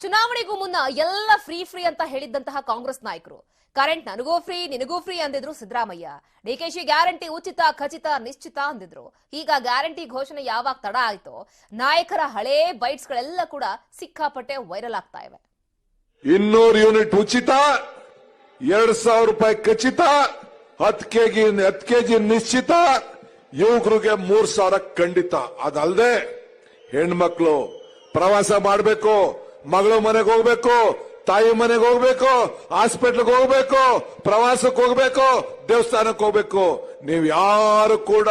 ಚುನಾವಣೆಗೂ ಮುನ್ನ ಎಲ್ಲ ಫ್ರೀ ಅಂತ ಹೇಳಿದ್ದಂತಹ ಕಾಂಗ್ರೆಸ್ ನಾಯಕರು ಕರೆಂಟ್ ನನಗೂ ಫ್ರೀ ನಿನಗೂ ಫ್ರೀ ಅಂದಿದ್ರು ಸಿದ್ದರಾಮಯ್ಯ. ಡಿಕೆಶಿ ಗ್ಯಾರಂಟಿ ಉಚಿತ ಖಚಿತ ನಿಶ್ಚಿತ ಅಂದಿದ್ರು. ಈಗ ಗ್ಯಾರಂಟಿ ಘೋಷಣೆ ಯಾವಾಗ ತಡ ಆಯ್ತೋ ನಾಯಕರ ಹಳೇ ಬೈಟ್ಸ್ ಗಳೆಲ್ಲ ಕೂಡ ಸಿಕ್ಕಾಪಟ್ಟೆ ವೈರಲ್ ಆಗ್ತಾ ಇವೆ. 200 ಯೂನಿಟ್ ಉಚಿತ, 2,000 ರೂಪಾಯಿ ಖಚಿತ, 10 ಕೆಜಿ ನಿಶ್ಚಿತ, ಯುವಕರಿಗೆ 3,000 ಖಂಡಿತ. ಅದಲ್ಲದೆ ಹೆಣ್ಮಕ್ಳು ಪ್ರವಾಸ ಮಾಡಬೇಕು, ಮಗಳು ಮನೆಗೆ ಹೋಗ್ಬೇಕು, ತಾಯಿ ಮನೆಗೆ ಹೋಗ್ಬೇಕು, ಹಾಸ್ಪಿಟ್ಲ್ಗೆ ಹೋಗ್ಬೇಕು, ಪ್ರವಾಸಕ್ಕೆ ಹೋಗ್ಬೇಕು, ದೇವಸ್ಥಾನಕ್ಕೆ ಹೋಗ್ಬೇಕು. ನೀವು ಯಾರು ಕೂಡ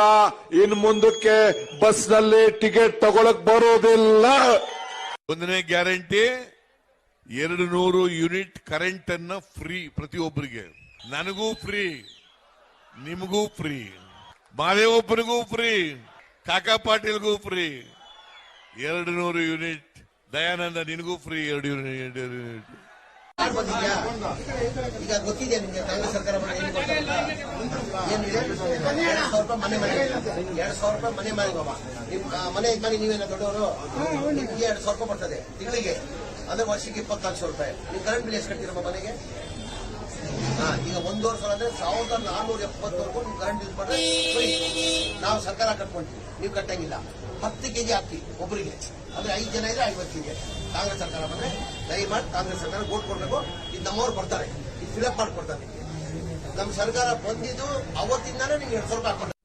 ಇನ್ ಮುಂದಕ್ಕೆ ಬಸ್ ನಲ್ಲಿ ಟಿಕೆಟ್ ತಗೊಳಕ್ ಬರೋದಿಲ್ಲ. ಒಂದನೇ ಗ್ಯಾರಂಟಿ 200 ಯೂನಿಟ್ ಕರೆಂಟ್ ಅನ್ನ ಫ್ರೀ ಪ್ರತಿಯೊಬ್ಬರಿಗೆ. ನನಗೂ ಫ್ರೀ, ನಿಮಗೂ ಫ್ರೀ, ಮಾದೇವಪ್ಪನಿಗೂ ಫ್ರೀ, ಕಾಕಾ ಪಾಟೀಲ್ಗೂ ಫ್ರೀ. 200 ಯೂನಿಟ್. ದಯಾನಂದ ನಿನಗೂ ಫ್ರೀ 2 ಯೂನಿಟ್. ಈಗ ಗೊತ್ತಿದೆ ನಿಮಗೆ ಕಾಂಗ್ರೆಸ್ ಸರ್ಕಾರ ಏನಿದೆ? 2,000 ರೂಪಾಯಿ ಮನೆ ಮಾಡಿ, 2,000 ರೂಪಾಯಿ ಮನೆ ಮಾಡಿ ಬಾಬಾ. ನಿಮ್ ಮನೆ ಯಜಮಾನಿ ನೀವೇನ ದೊಡ್ಡವರು, ನಿಮ್ಗೆ 2,000 ರೂಪಾಯಿ ಬರ್ತದೆ ತಿಂಗಳಿಗೆ. ಅಂದ್ರೆ ವರ್ಷಕ್ಕೆ 24,000 ರೂಪಾಯಿ. ನೀವು ಕರೆಂಟ್ ಬಿಲ್ ಎಷ್ಟು ಕಟ್ತೀರಮ್ಮ ಮನೆಗೆ? ಈಗ 1 ವರ್ಷ ಅಂದ್ರೆ 1,470 ನೀವು ಕರೆಂಟ್ ಯೂಸ್ ಮಾಡಿದ್ರೆ ನಾವು ಸರ್ಕಾರ ಕಟ್ಕೊಂತೀವಿ, ನೀವು ಕಟ್ಟಂಗಿಲ್ಲ. 10 ಕೆಜಿ ಹಾಕ್ತೀವಿ ಒಬ್ಬರಿಗೆ, ಅಂದ್ರೆ 5 ಜನ ಇದ್ರೆ 50 ಕೆಜಿ. ಕಾಂಗ್ರೆಸ್ ಸರ್ಕಾರ ಬಂದ್ರೆ ದಯಮಾಡಿ ಕಾಂಗ್ರೆಸ್ ಸರ್ಕಾರ ವೋಟ್ ಕೊಡ್ಬೇಕು. ಇದು ನಮ್ಮವ್ರು ಕೊಡ್ತಾರೆ, ಇದು ಫಿಲಪ್ ಮಾಡ್ಕೊಡ್ತಾರೆ. ನಮ್ಮ ಸರ್ಕಾರ ಬಂದಿದ್ದು ಅವತ್ತಿಂದಾನೇ ನಿಮ್ಗೆ 2,000 ರೂಪಾಯಿ ಹಾಕೊಂಡು